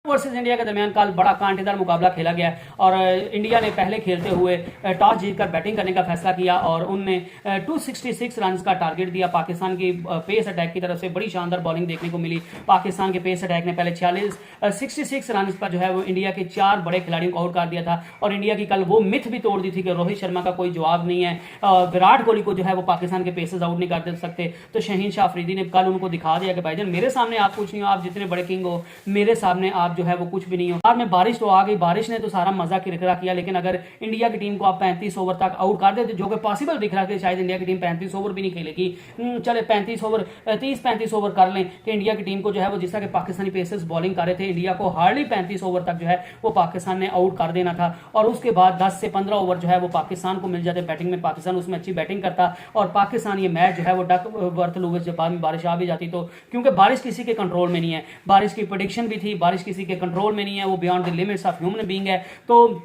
Versus India के दरमियान कल बड़ा कांटेदार मुकाबला खेला गया और इंडिया ने पहले खेलते हुए टॉस जीतकर बैटिंग करने का फैसला किया और उनने 266 रन का टारगेट दिया। पाकिस्तान की पेस अटैक की तरफ से बड़ी शानदार बॉलिंग देखने को मिली। पाकिस्तान के पेस अटैक ने पहले 66 रन पर जो है वो इंडिया के 4 बड़े खिलाड़ियों को आउट कर दिया था और इंडिया की कल वो मिथ भी तोड़ दी थी कि रोहित शर्मा का कोई जवाब नहीं है, विराट कोहली को जो है वो पाकिस्तान के पेसर्स आउट नहीं कर सकते। तो शहीन शाह अफरीदी ने कल उनको दिखा दिया कि भाईजान मेरे सामने आप कुछ नहीं हो, आप जितने बड़े किंग हो, मेरे सामने आप जो है वो कुछ भी नहीं हो। बाद में बारिश तो आ गई, बारिश ने तो सारा मजा किरकिरा किया, लेकिन अगर इंडिया की टीम को आप 35 ओवर तक आउट कर देते, जो कि पॉसिबल दिख रहा है कि शायद इंडिया की टीम 35 ओवर भी नहीं खेलेगी, चले 35 ओवर 30-35 ओवर कर लें कि इंडिया की टीम को जो है वो जिस तरह के पाकिस्तानी पेसर्स बॉलिंग कर रहे थे, इंडिया को हार्डली 35 ओवर तक जो है वो पाकिस्तान ने आउट कर देना था और उसके बाद 10 से 15 ओवर जो है वो पाकिस्तान को मिल जाते बैटिंग में, पाकिस्तान उसमें अच्छी बैटिंग करता और पाकिस्तान ये मैच जो है वो डक वर्थ लूज। जब बाद में बारिश आ भी जाती तो, क्योंकि बारिश किसी के कंट्रोल में नहीं है, बारिश की प्रेडिक्शन भी थी, बारिश किसी के कंट्रोल में नहीं है, वो beyond the limits of human being है। तो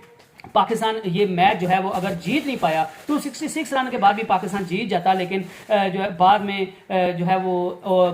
पाकिस्तान ये मैच जो है वो अगर जीत नहीं पाया, 266 रन के बाद भी पाकिस्तान जीत जाता, लेकिन जो है बाद में जो है वो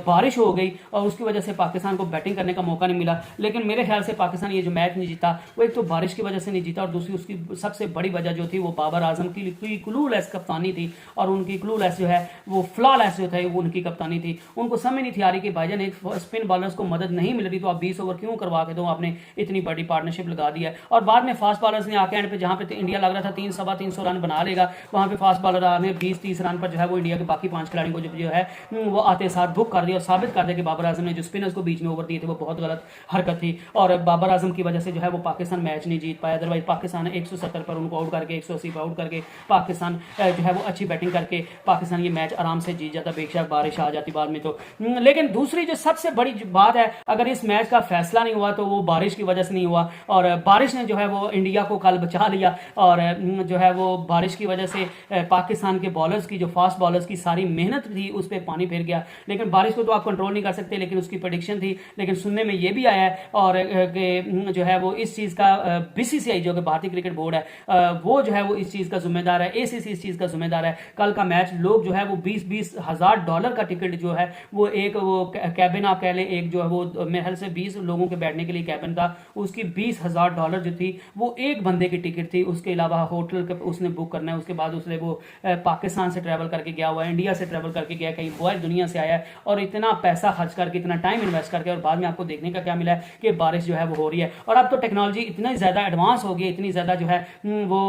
बारिश हो गई और उसकी वजह से पाकिस्तान को बैटिंग करने का मौका नहीं मिला। लेकिन मेरे ख्याल से पाकिस्तान ये जो मैच नहीं जीता वो एक तो बारिश की वजह से नहीं जीता और दूसरी उसकी सबसे बड़ी वजह जो थी वो बाबर आजम की क्लूलेस कप्तानी थी और उनकी क्लूलेस जो है वो फ्लॉलेस जो थे वो उनकी कप्तानी थी। उनको समझ नहीं थी आ रही कि भाईजान एक स्पिन बॉलर्स को मदद नहीं मिल रही तो आप 20 ओवर क्यों करवा के दो, आपने इतनी बड़ी पार्टनरशिप लगा दी है। और बाद में फास्ट बॉलर्स ने आके पे जहां पे इंडिया लग रहा था 300 रन बना लेगा, वहां पे फास्ट बॉलर आने 20-30 रन पर जो है वो इंडिया के बाकी 5 खिलाड़ियों को जो है वो आते साथ बुक कर दिया और साबित कर दिया कि बाबर आजम ने जो स्पिनर्स को बीच में ओवर दिए थे वो बहुत गलत हरकत थी और बाबर आजम की वजह से जो है वो पाकिस्तान मैच नहीं जीत पाया। अदरवाइज पाकिस्तान 170 पर उनको आउट करके 180 पर आउट करके पाकिस्तान जो है वो अच्छी बैटिंग करके पाकिस्तान ये मैच आराम से जीत जाता, बेशक बारिश आ जाती बाद में। तो लेकिन दूसरी जो सबसे बड़ी बात है, अगर इस मैच का फैसला नहीं हुआ तो वो बारिश की वजह से नहीं हुआ और बारिश ने जो है वो इंडिया को कल बचा लिया और जो है वो बारिश की वजह से पाकिस्तान के बॉलर्स की, जो फास्ट बॉलर्स की सारी मेहनत थी उस पर पानी फिर गया। लेकिन बारिश को तो आप कंट्रोल नहीं कर सकते, लेकिन उसकी प्रेडिक्शन थी। लेकिन सुनने में ये भी आया है और कि जो है वो इस चीज़ का बीसीसीआई जो कि भारतीय क्रिकेट बोर्ड है वो जो है वो इस चीज़ का जिम्मेदार है, एसीसी इस चीज़ का जिम्मेदार है। कल का मैच लोग जो है वो 20-20 हज़ार डॉलर का टिकट जो है वो एक वो कैबिन आप कह लें, एक जो है वो मेरे ख्याल से 20 लोगों के बैठने के लिए कैबिन था, उसकी $20,000 जो थी वो एक बंदे की टिकट थी। उसके अलावा होटल उसने बुक करना है, उसके बाद उसने वो पाकिस्तान से ट्रैवल करके गया हुआ है, इंडिया से ट्रैवल करके गया, कहीं बाहर दुनिया से आया है और इतना पैसा खर्च करके, इतना टाइम इन्वेस्ट करके और बाद में आपको देखने का क्या मिला है कि बारिश जो है वो हो रही है। और अब तो टेक्नोलॉजी इतना ज़्यादा एडवांस हो गई, इतनी ज़्यादा जो है वो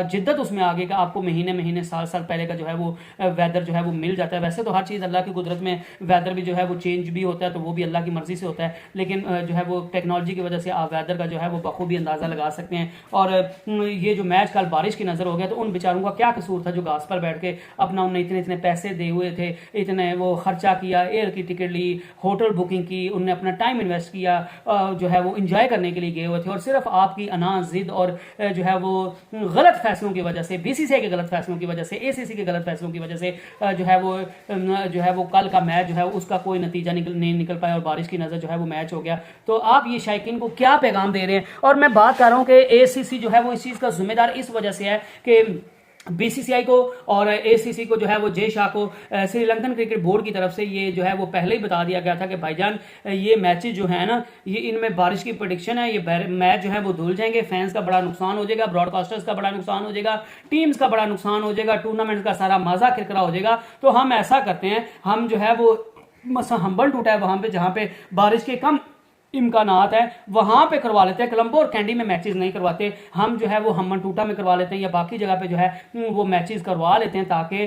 जिद्दत उसमें आ गई कि आपको महीने साल पहले का जो है वो वेदर जो है वो मिल जाता है। वैसे तो हर चीज़ अल्लाह की कुदरत में, वेदर भी जो है वो चेंज भी होता है तो वो भी अल्लाह की मर्जी से होता है, लेकिन जो है वो टेक्नोलॉजी की वजह से आप वेदर का जो है वो बखूबी अंदाज़ा लगा सकते हैं। और ये जो मैच कल बारिश की नजर हो गया तो उन बेचारों का क्या कसूर था जो घास पर बैठ के अपना उन्हें इतने पैसे दे हुए थे, इतने वो खर्चा किया, एयर की टिकट ली, होटल बुकिंग की, उनने अपना टाइम इन्वेस्ट किया, जो है वो एंजॉय करने के लिए गए हुए थे और सिर्फ आपकी अना जिद और जो है वो गलत फैसलों की वजह से, बीसीसीआई के गलत फैसलों की वजह से, एसीसी के गलत फैसलों की वजह से जो है वो कल का मैच जो है उसका कोई नतीजा नहीं निकल पाया और बारिश की नजर जो है वो मैच हो गया। तो आप ये शायकीन को क्या पैगाम दे रहे हैं? और मैं बात कर रहा हूं कि एसीसी जो है वो इस चीज का जिम्मेदार इस वजह से है कि बीसीसीआई को और एसीसी को जो है वो जय शाह को श्रीलंकन क्रिकेट बोर्ड की तरफ से ये जो है वो पहले ही बता दिया गया था कि भाईजान ये मैचेस जो है ना, ये इनमें बारिश की प्रेडिक्शन है, ये मैच जो है वो धुल जाएंगे, फैंस का बड़ा नुकसान हो जाएगा, ब्रॉडकास्टर्स का बड़ा नुकसान हो जाएगा, टीम्स का बड़ा नुकसान हो जाएगा, टूर्नामेंट का सारा मजा किरकिरा हो जाएगा। तो हम ऐसा करते हैं, हम जो है वो हम्बल टूटा है वहां पे जहां पे बारिश के कम इम्कानात है वहां पे करवा लेते हैं, कोलंबो और कैंडी में मैचेस नहीं करवाते, हम जो है वो हम्बन टूटा में करवा लेते हैं या बाकी जगह पे जो है वो मैचेस करवा लेते हैं ताकि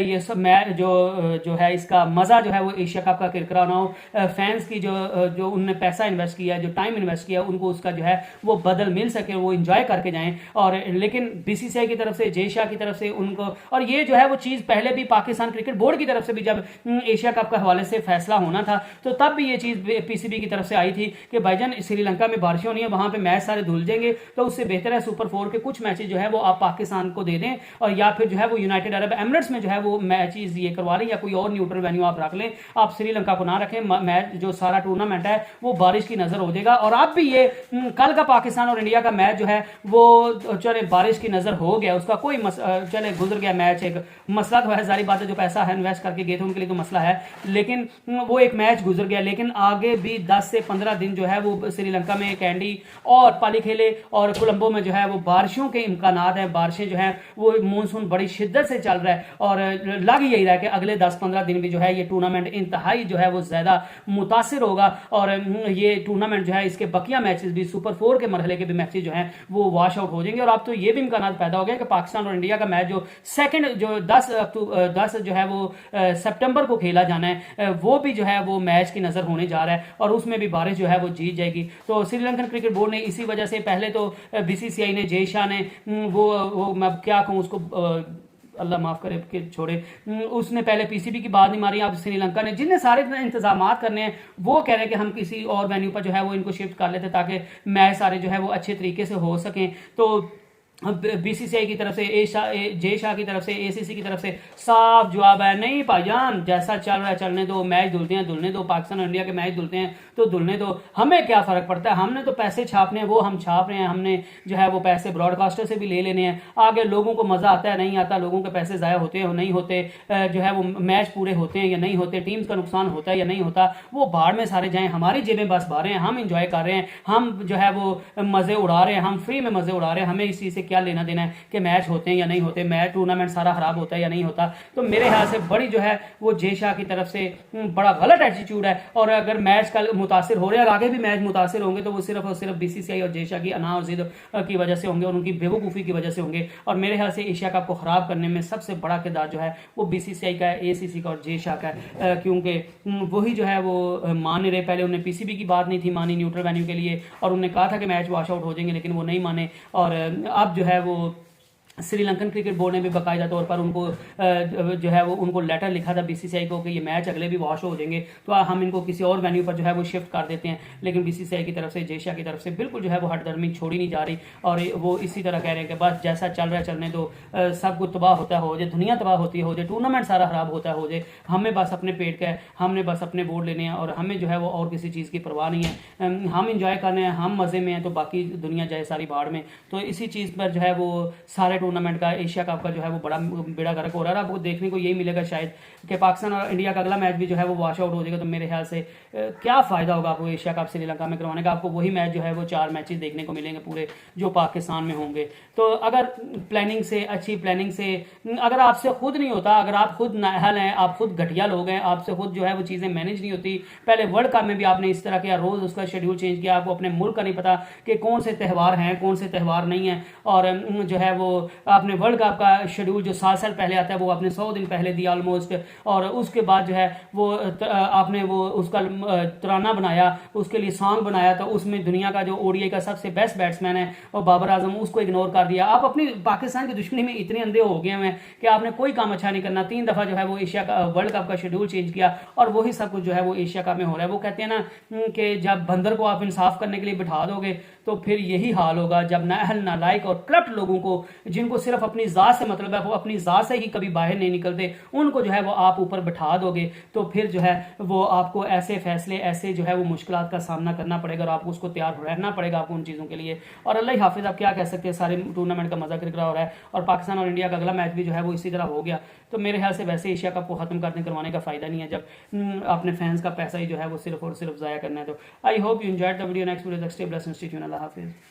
ये सब मैच जो है इसका मजा जो है वो एशिया कप का किरकिरा ना हो, फैंस की जो उनने पैसा इन्वेस्ट किया, जो टाइम इन्वेस्ट किया, उनको उसका जो है वो बदल मिल सके, वो इंजॉय करके जाएं। और लेकिन बीसीसीआई की तरफ से, जय शाह की तरफ से उनको, और ये जो है वो चीज पहले भी पाकिस्तान क्रिकेट बोर्ड की तरफ से भी जब एशिया कप के हवाले से फैसला होना था तो तब भी ये चीज पीसीबी की तरफ से आई थी कि भाईजान श्रीलंका में बारिश होनी है, वहां पे मैच सारे धुल जाएंगे, तो उससे बेहतर है सुपर 4 के कुछ मैचेस जो है वो आप पाकिस्तान को दे दें और या फिर जो है वो यूनाइटेड अरब एमिरेट्स में जो है वो मैचेस ये करवा लें या कोई और न्यूट्रल वेन्यू आप रख लें, आप श्रीलंका को ना रखें। मैच जो सारा टूर्नामेंट है वो बारिश की नजर हो जाएगा। और अब भी ये कल का पाकिस्तान और इंडिया का मैच जो है वो चले बारिश की नजर हो गया, उसका कोई चले गुजर गया मैच, एक मसला तो है, सारी बात है, जो पैसा है इन्वेस्ट करके गए थे उनके लिए तो मसला है, लेकिन वो एक मैच गुजर गया। लेकिन आगे भी 10 से 15 दिन दिन जो है वो श्रीलंका में कैंडी और पालीखेले और कोलंबो में जो है वो बारिशों के इम्कानात हैं। बारिशें जो है वो मानसून बड़ी शिद्दत से चल रहा है और लग यही रहा है कि अगले 10-15 दिन भी जो है ये टूर्नामेंट इंतहाई जो है वो ज्यादा मुतासिर होगा और ये टूर्नामेंट जो है इसके बकिया मैचेस भी सुपर 4 के मरहले के भी मैचेस जो हैं वो वॉश आउट हो जाएंगे। और अब तो ये भी इम्कान पैदा हो गया कि पाकिस्तान और इंडिया का मैच जो सेकंड जो 10 जो है वो सितंबर को खेला जाना है वो भी जो है वो मैच की नजर होने जा रहा है और उसमें भी बारिश जो है वो जीत जाएगी। तो श्रीलंकन क्रिकेट बोर्ड ने इसी वजह से पहले तो बीसीसीआई ने जय शाह ने वो मैं क्या कहूँ उसको अल्लाह माफ करे कि छोड़े, उसने पहले पीसीबी की बात नहीं मारी। अब श्रीलंका ने जिनने सारे इंतजाम करने हैं वो कह रहे हैं कि हम किसी और वेन्यू पर जो है वो इनको शिफ्ट कर लेते ताकि मैच सारे जो है वो अच्छे तरीके से हो सकें। तो बीसीसीआई की तरफ से जय शाह की तरफ से एसीसी की तरफ से साफ जवाब है, नहीं भाईजान जैसा चल रहा है चलने दो, मैच धुलते हैं धुलने दो, पाकिस्तान और इंडिया के मैच धुलते हैं तो धुलने दो, हमें क्या फर्क पड़ता है, हमने तो पैसे छापने हैं वो हम छाप रहे हैं, हमने जो है वो पैसे ब्रॉडकास्टर से भी ले लेने हैं, आगे लोगों को मजा आता है नहीं आता, लोगों के पैसे जाया होते हैं नहीं होते, जो है वो मैच पूरे होते हैं या नहीं होते, टीम्स का नुकसान होता है या नहीं होता, वो बाढ़ में सारे जाएं, हमारी जेबें बस भर रहे हैं, हम इंजॉय कर रहे हैं, हम जो है वो मजे उड़ा रहे हैं, हम फ्री में मजे उड़ा रहे हैं, हमें इस चीज से क्या लेना देना है कि मैच होते हैं या नहीं होते, मैच टूर्नामेंट सारा खराब होता है या नहीं होता। तो मेरे ख्याल से बड़ी जो है वो जय शाह की तरफ से बड़ा गलत एटीट्यूड है और अगर मैच कल मुतासिर हो रहे हैं और आगे भी मैच मुतासिर होंगे तो वो सिर्फ और सिर्फ बीसीसीआई और जय शाह की अना और जिद की वजह से होंगे और उनकी बेवकूफ़ी की वजह से होंगे। और मेरे ख्याल से एशिया कप को खराब करने में सबसे बड़ा किरदार जो है वो बीसीसीआई का है, एसीसी का और जय शाह का है, क्योंकि वही जो है वो मान रहे, पहले उन्हें पीसीबी की बात नहीं थी मानी न्यूट्रल वेन्यू के लिए और उन्होंने कहा था कि मैच वॉश आउट हो जाएंगे लेकिन वो नहीं माने और अब जो है वो श्रीलंकन क्रिकेट बोर्ड ने भी बाकायदा तौर पर उनको जो है वो उनको लेटर लिखा था बीसीसीआई को कि ये मैच अगले भी वॉश हो जाएंगे तो हम इनको किसी और वेन्यू पर जो है वो शिफ्ट कर देते हैं, लेकिन बीसीसीआई की तरफ से जय शाह की तरफ से बिल्कुल जो है वो हटदर्मी छोड़ी नहीं जा रही और वो इसी तरह कह रहे हैं कि बस जैसा चल रहा है चलने दो, सब कुछ तबाह होता हो जाए, दुनिया तबाह होती हो जाए, टूर्नामेंट सारा खराब होता हो जाए, हमें बस अपने पेट का है, हमने बस अपने वोट लेने हैं और हमें जो है वो और किसी चीज़ की परवाह नहीं है, हम इंजॉय कर रहे हैं, हम मज़े में हैं तो बाकी दुनिया जाए सारी बाढ़ में। तो इसी चीज़ पर जो है वो सारे टूर्नामेंट का एशिया कप का जो है वो बड़ा बेड़ा गर्क हो रहा है। आपको देखने को यही मिलेगा शायद कि पाकिस्तान और इंडिया का अगला मैच भी जो है वो वॉश आउट हो जाएगा। तो मेरे ख्याल से क्या फायदा होगा आपको एशिया कप श्रीलंका में करवाने का, आपको वही मैच जो है वो 4 मैचेस देखने को मिलेंगे पूरे जो पाकिस्तान में होंगे। तो अगर प्लानिंग से, अच्छी प्लानिंग से, अगर आपसे खुद नहीं होता, अगर आप खुद नाअहल हैं, आप खुद घटिया लोग हैं, आपसे खुद जो है वो चीज़ें मैनेज नहीं होती, पहले वर्ल्ड कप में भी आपने इस तरह किया, रोज़ उसका शेड्यूल चेंज किया, आपको अपने मुल्क का नहीं पता कि कौन से त्यौहार हैं कौन से त्यौहार नहीं है और जो है वो आपने वर्ल्ड कप का शेड्यूल जो 7 साल पहले आता है वो आपने 100 दिन पहले दिया ऑलमोस्ट और उसके बाद जो है वो आपने वो उसका तराना बनाया, उसके लिए सॉन्ग बनाया, तो उसमें दुनिया का जो ओडीआई का सबसे बेस्ट बैट्समैन है और बाबर आजम, उसको इग्नोर कर दिया। आप अपनी पाकिस्तान की दुश्मनी में इतने अंधे हो गए हैं कि आपने कोई काम अच्छा नहीं करना, 3 दफा जो है वो एशिया का वर्ल्ड कप का शेड्यूल चेंज किया और वही सब कुछ जो है वो एशिया कप में हो रहा है। वो कहते हैं ना कि जब बंदर को आप इंसाफ करने के लिए बिठा दोगे तो फिर यही हाल होगा, जब नाअहल नालायक और करप्ट लोगों को जिनको सिर्फ अपनी जात से मतलब है, वो अपनी जात से ही कभी बाहर नहीं निकलते, उनको जो है वो आप ऊपर बिठा दोगे तो फिर जो है वो आपको ऐसे फैसले, ऐसे जो है वो मुश्किलात का सामना करना पड़ेगा और आपको उसको तैयार रहना पड़ेगा आपको उन चीज़ों के लिए। और अल्लाह ही हाफिज़, आप क्या कह सकते हैं, सारे टूर्नामेंट का मजा किरकिरा हो रहा है और पाकिस्तान और इंडिया का अगला मैच भी जो है वो इसी तरह हो गया। तो मेरे ख्याल से वैसे एशिया कप को खत्म करवाने का फायदा नहीं है जब अपने फैंस का पैसा ही जो है वो सिर्फ और सिर्फ ज़ाया करना है। तो I hope you enjoyed the video. Next video तक stay blessed and stay tuned. अल्लाह हाफिज़।